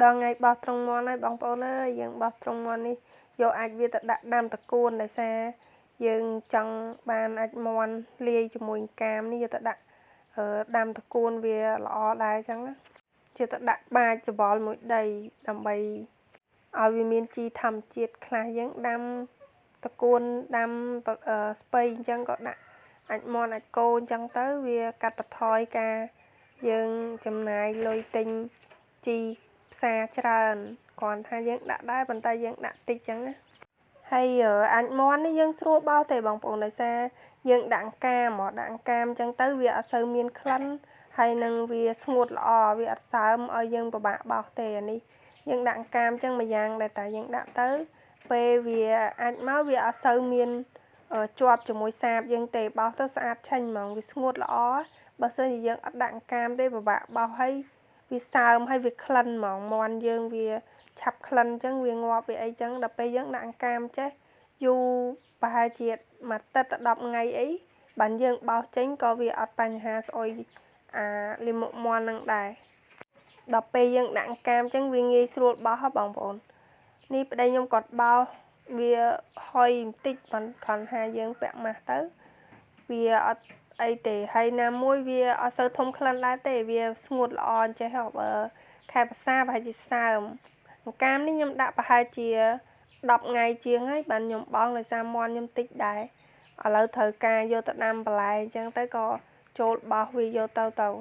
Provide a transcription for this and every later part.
ដល់ថ្ងៃបោះត្រង់មាន់ហើយបងប្អូនអើយយើងបោះត្រង់មាន់នេះយកអាចវាទៅដាក់ដាំតកួនដោយសារយើងចង់បានអាចមាន់លាយជាមួយកាមនេះយកទៅដាក់ដាំតកួនវាល្អដែរអញ្ចឹងណាជាទៅដាក់បាចច្បល់មួយដីដើម្បីឲ្យវាមានជីធម្មជាតិខ្លះយើងដាំតកួនដាំស្ពៃអញ្ចឹងក៏ដាក់អាចមាន់អាចគោអញ្ចឹងទៅវាកាត់បន្ថយការយើងចំណាយលុយទិញជីផ្សារច្រើនគ្រាន់ថាយើងដាក់ដែរប៉ុន្តែយើងដាក់តិចអញ្ចឹងណាហើយអាចមាន់នេះយើងស្រួលបោសទេបងប្អូនដោយសារយើងដាក់អង្កាមអញ្ចឹងទៅវាអត់សូវមានក្លិនហើយនឹងវាស្ងួតល្អវាអត់សើមឲ្យយើងពិបាកបោសទេអានេះយើងដាក់អង្កាមអញ្ចឹងមួយយ៉ាងដែលតែយើងដាក់ទៅពេលវាអាចមកវាអត់សូវមានជាប់ជាមួយសាបយើងទេបោសទៅស្អាតឆេញហ្មងវាស្ងួតល្អបើសិនជាយើងអត់ដាក់អង្កាមទេពិបាកបោសហើយវាសើមហើយវាក្លិនហ្មងមាន់យើងវាឆាប់ក្លិនអញ្ចឹងវាងាប់វាអីចឹងដល់ពេលយើងដាក់អង្កាមចេះយូរប្រហែលជាមួយអាទិត្យទៅ10ថ្ងៃអីបានយើងបោសចេញក៏វាអត់បញ្ហាស្អុយលាមកមាន់នឹងដែរដល់ពេលយើងដាក់អង្កាមអញ្ចឹងវាងាយស្រួលបោសហ៎បងប្អូននេះប្តីខ្ញុំគាត់បោសវាហុយបន្តិចបានគ្រាន់ថាយើងពាក់ម៉ាស់ទៅវាអត់អីទេហើយណាមួយវាអត់សូវធំក្លិនដែរទេវាស្ងួតល្អអញ្ចេះហ៎បើខែភាសាប្រហែលជាសើមអង្កាមនេះខ្ញុំដាក់ប្រហែលជា10ថ្ងៃជាងហើយបានខ្ញុំបោសដោយសារមាន់ខ្ញុំតិចដែរឥឡូវត្រូវការយកទៅដាំបន្លែអញ្ចឹងទៅក៏ចូលបោសវាយកទៅត្រង់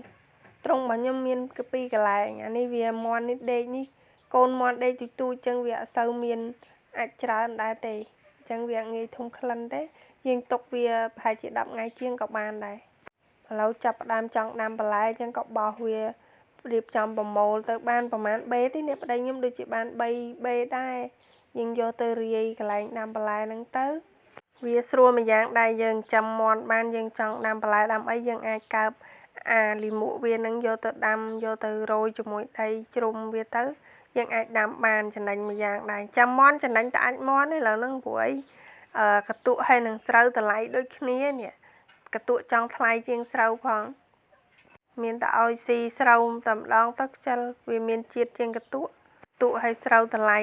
របស់ខ្ញុំមានពីរកន្លែងអានេះវាមាន់នេះដេកនេះកូនមាន់ដេកទូចអញ្ចឹងវាអត់សូវមានអាចច្រើនដែរទេអញ្ចឹងវាងាយធំក្លិនទេយើងទុកវាប្រហែលជា10ថ្ងៃជាងក៏បានដែរឥឡូវចាប់ផ្ដើមចង់ដាំបន្លែអញ្ចឹងក៏បោសវារៀបចំប្រមូលទៅបានប្រហែលបេទេនេះប្តីខ្ញុំដូចជាបាន3បេដែរយើងយកទៅរាយកន្លែងដាំបន្លែហ្នឹងទៅវាស្រួលមួយយ៉ាងដែរយើងចាំមាន់បានយើងចង់ដាំបន្លែដាំអីយើងអាចកើបលីមួកវានឹងយកទៅដាំយកទៅរោយជាមួយដីជ្រុំវាទៅយើងអាចដាំបានចំណេញមួយយ៉ាងដែរចាំមាន់ចំណេញតែអាចមាន់ទេឥឡូវហ្នឹងព្រោះអីកន្ទក់ហើយនឹងស្រូវតម្លៃដូចគ្នានេះកន្ទក់ចង់ថ្លៃជាងស្រូវផងមានតែឲ្យស៊ីស្រូវតែម្ដងទៅខ្ជិលវាមានជាតិជាងកន្ទក់ហើយស្រូវតម្លៃ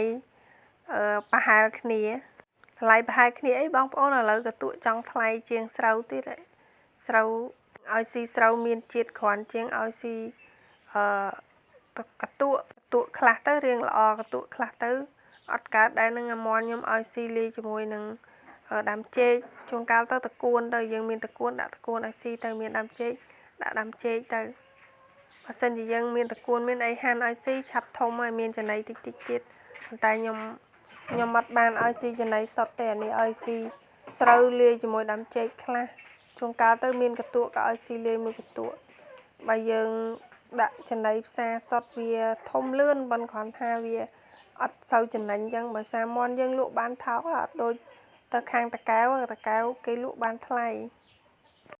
ប្រហែលគ្នាតម្លៃប្រហែលគ្នាអីបងប្អូនឥឡូវកន្ទក់ចង់ថ្លៃជាងស្រូវទៀតស្រូវឲ្យស៊ីស្រូវមានជាតិគ្រាន់ជាងឲ្យស៊ីកន្ទក់ខ្លះទៅរៀងល្អកន្ទក់ខ្លះទៅអត់កើតដែរនឹងអាមាន់ខ្ញុំឲ្យស៊ីលាយជាមួយនឹងដាំចេកជួនកាលទៅតកួនទៅយើងមានតកួនដាក់តកួនឲ្យស៊ីទៅមានដាំចេកដាក់ដាំចេកទៅបើសិនជាយើងមានតកួនមានអីហាន់ឲ្យស៊ីឆាប់ធំហើយមានចំណីតិចតិចទៀតប៉ុន្តែខ្ញុំអត់បានឲ្យស៊ីចំណីសុទ្ធទេអានេះឲ្យស៊ីស្រូវលាយជាមួយដាំចេកខ្លះជួនកាលទៅមានកន្ទក់ក៏ឲ្យស៊ីលាយមួយកន្ទក់បើយើងដាក់ចំណីផ្សារសុទ្ធវាធំលឿនប៉ុន្តែគ្រាន់ថាវាអត់សូវចំណេញអញ្ចឹងបើសាមាន់យើងលក់បានថោកអត់ដូចទៅខាងតកែវគេលក់បានថ្លៃ